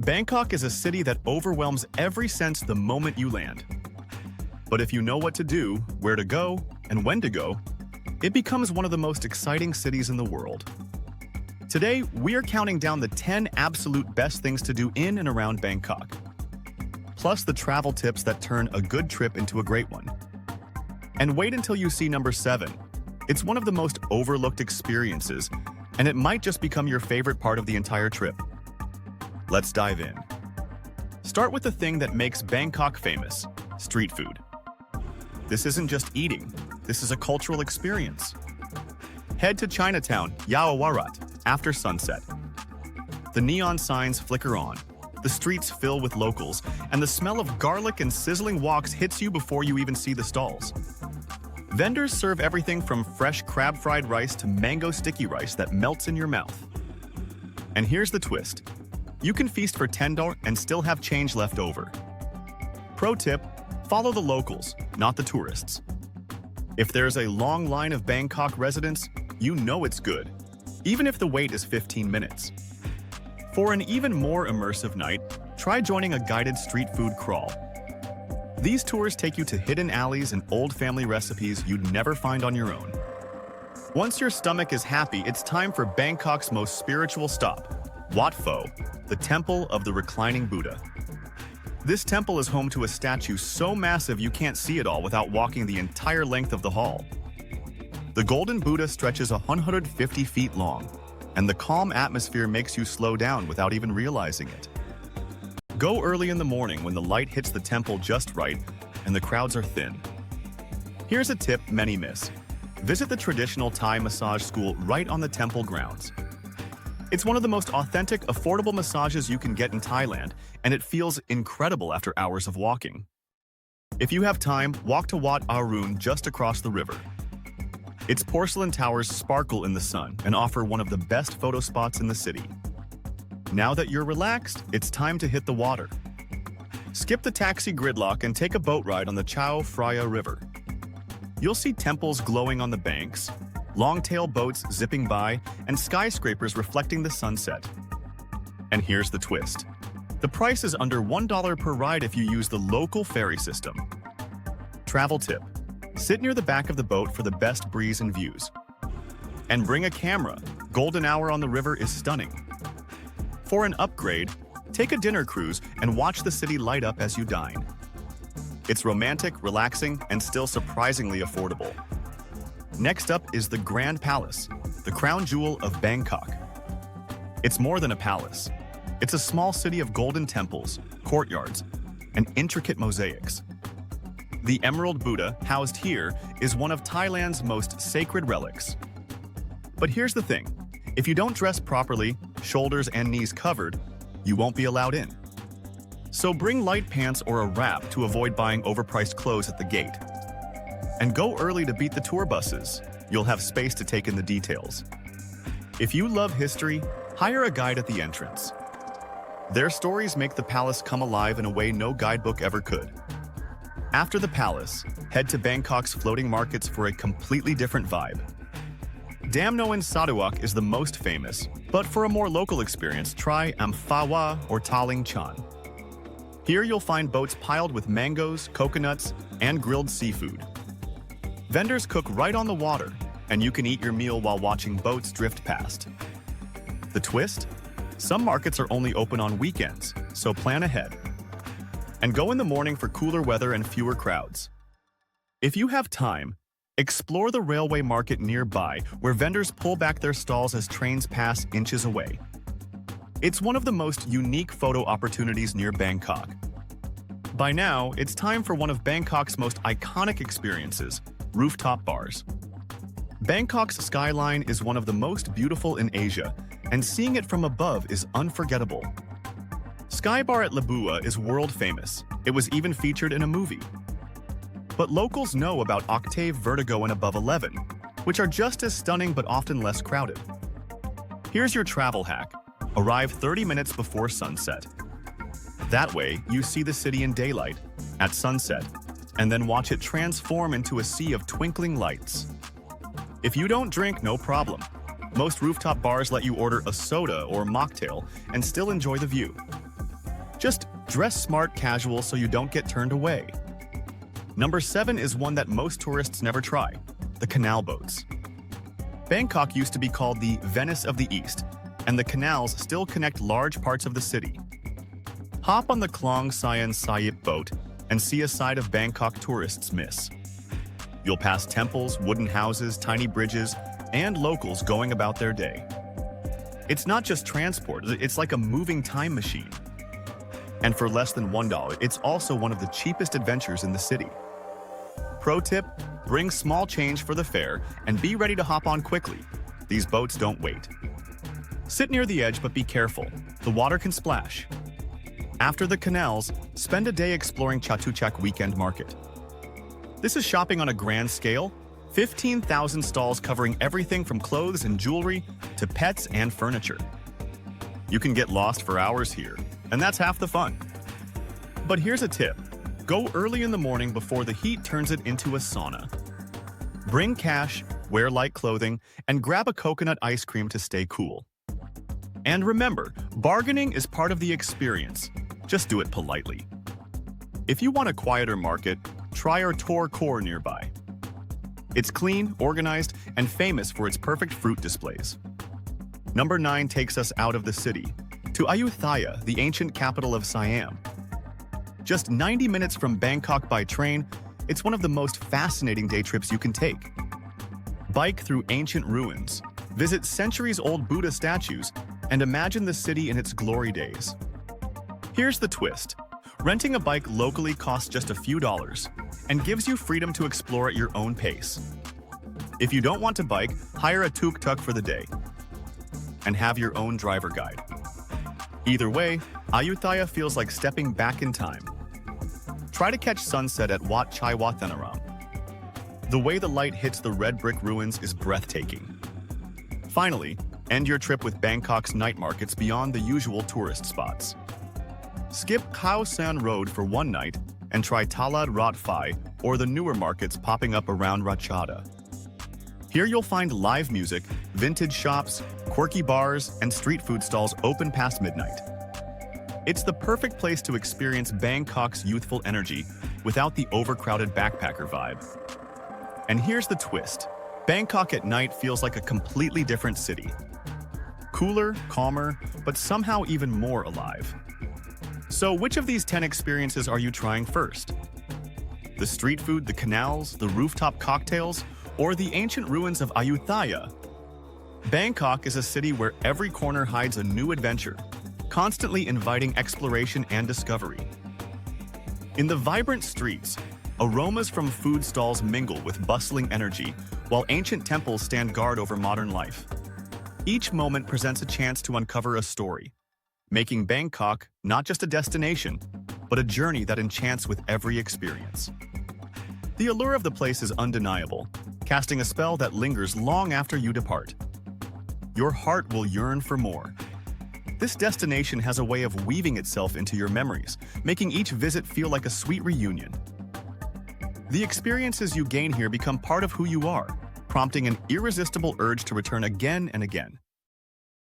Bangkok is a city that overwhelms every sense the moment you land. But if you know what to do, where to go, and when to go, it becomes one of the most exciting cities in the world. Today, we are counting down the 10 absolute best things to do in and around Bangkok, plus the travel tips that turn a good trip into a great one. And wait until you see number 7. It's one of the most overlooked experiences, and it might just become your favorite part of the entire trip. Let's dive in. Start with the thing that makes Bangkok famous: street food. This isn't just eating, this is a cultural experience. Head to Chinatown, Yaowarat, after sunset. The neon signs flicker on, the streets fill with locals, and the smell of garlic and sizzling woks hits you before you even see the stalls. Vendors serve everything from fresh crab-fried rice to mango sticky rice that melts in your mouth. And here's the twist. You can feast for $10 and still have change left over. Pro tip, follow the locals, not the tourists. If there's a long line of Bangkok residents, you know it's good, even if the wait is 15 minutes. For an even more immersive night, try joining a guided street food crawl. These tours take you to hidden alleys and old family recipes you'd never find on your own. Once your stomach is happy, it's time for Bangkok's most spiritual stop, Wat Pho, the Temple of the Reclining Buddha. This temple is home to a statue so massive you can't see it all without walking the entire length of the hall. The golden Buddha stretches 150 feet long, and the calm atmosphere makes you slow down without even realizing it. Go early in the morning when the light hits the temple just right and the crowds are thin. Here's a tip many miss. Visit the traditional Thai massage school right on the temple grounds. It's one of the most authentic, affordable massages you can get in Thailand, and it feels incredible after hours of walking. If you have time, walk to Wat Arun just across the river. Its porcelain towers sparkle in the sun and offer one of the best photo spots in the city. Now that you're relaxed, it's time to hit the water. Skip the taxi gridlock and take a boat ride on the Chao Phraya River. You'll see temples glowing on the banks, long-tail boats zipping by, and skyscrapers reflecting the sunset. And here's the twist. The price is under $1 per ride if you use the local ferry system. Travel tip: sit near the back of the boat for the best breeze and views. And bring a camera. Golden hour on the river is stunning. For an upgrade, take a dinner cruise and watch the city light up as you dine. It's romantic, relaxing, and still surprisingly affordable. Next up is the Grand Palace, the crown jewel of Bangkok. It's more than a palace. It's a small city of golden temples, courtyards, and intricate mosaics. The Emerald Buddha, housed here, is one of Thailand's most sacred relics. But here's the thing. If you don't dress properly, shoulders and knees covered, you won't be allowed in. So bring light pants or a wrap to avoid buying overpriced clothes at the gate. And go early to beat the tour buses. You'll have space to take in the details. If you love history, hire a guide at the entrance. Their stories make the palace come alive in a way no guidebook ever could. After the palace, head to Bangkok's floating markets for a completely different vibe. Dam Noen Sarawak is the most famous, but for a more local experience, try Amphawa or Taling Chan. Here you'll find boats piled with mangoes, coconuts, and grilled seafood. Vendors cook right on the water, and you can eat your meal while watching boats drift past. The twist? Some markets are only open on weekends, so plan ahead. And go in the morning for cooler weather and fewer crowds. If you have time, explore the railway market nearby, where vendors pull back their stalls as trains pass inches away. It's one of the most unique photo opportunities near Bangkok. By now, it's time for one of Bangkok's most iconic experiences: rooftop bars. Bangkok's skyline is one of the most beautiful in Asia, and seeing it from above is unforgettable. Sky Bar at Labua is world famous. It was even featured in a movie. But locals know about Octave Vertigo and Above 11, which are just as stunning but often less crowded. Here's your travel hack. Arrive 30 minutes before sunset. That way, you see the city in daylight, at sunset, and then watch it transform into a sea of twinkling lights. If you don't drink, no problem. Most rooftop bars let you order a soda or mocktail and still enjoy the view. Just dress smart casual so you don't get turned away. Number 7 is one that most tourists never try, the canal boats. Bangkok used to be called the Venice of the East, and the canals still connect large parts of the city. Hop on the Klong Sayan Sayip boat and see a side of Bangkok tourists miss. You'll pass temples, wooden houses, tiny bridges, and locals going about their day. It's not just transport, it's like a moving time machine. And for less than $1, it's also one of the cheapest adventures in the city. Pro tip, bring small change for the fare and be ready to hop on quickly. These boats don't wait. Sit near the edge, but be careful. The water can splash. After the canals, spend a day exploring Chatuchak Weekend Market. This is shopping on a grand scale, 15,000 stalls covering everything from clothes and jewelry to pets and furniture. You can get lost for hours here, and that's half the fun. But here's a tip. Go early in the morning before the heat turns it into a sauna. Bring cash, wear light clothing, and grab a coconut ice cream to stay cool. And remember, bargaining is part of the experience. Just do it politely. If you want a quieter market, try our Tor Core nearby. It's clean, organized, and famous for its perfect fruit displays. Number 9 takes us out of the city, to Ayutthaya, the ancient capital of Siam. Just 90 minutes from Bangkok by train, it's one of the most fascinating day trips you can take. Bike through ancient ruins, visit centuries-old Buddha statues, and imagine the city in its glory days. Here's the twist. Renting a bike locally costs just a few dollars and gives you freedom to explore at your own pace. If you don't want to bike, hire a tuk-tuk for the day and have your own driver guide. Either way, Ayutthaya feels like stepping back in time. Try to catch sunset at Wat Chai Wathanaram. The way the light hits the red brick ruins is breathtaking. Finally, end your trip with Bangkok's night markets beyond the usual tourist spots. Skip Khao San Road for one night and try Talad Rat Phai or the newer markets popping up around Ratchada. Here you'll find live music, vintage shops, quirky bars, and street food stalls open past midnight. It's the perfect place to experience Bangkok's youthful energy without the overcrowded backpacker vibe. And here's the twist. Bangkok at night feels like a completely different city. Cooler, calmer, but somehow even more alive. So which of these 10 experiences are you trying first? The street food, the canals, the rooftop cocktails, or the ancient ruins of Ayutthaya? Bangkok is a city where every corner hides a new adventure, constantly inviting exploration and discovery. In the vibrant streets, aromas from food stalls mingle with bustling energy, while ancient temples stand guard over modern life. Each moment presents a chance to uncover a story, making Bangkok not just a destination, but a journey that enchants with every experience. The allure of the place is undeniable, casting a spell that lingers long after you depart. Your heart will yearn for more. This destination has a way of weaving itself into your memories, making each visit feel like a sweet reunion. The experiences you gain here become part of who you are, prompting an irresistible urge to return again and again.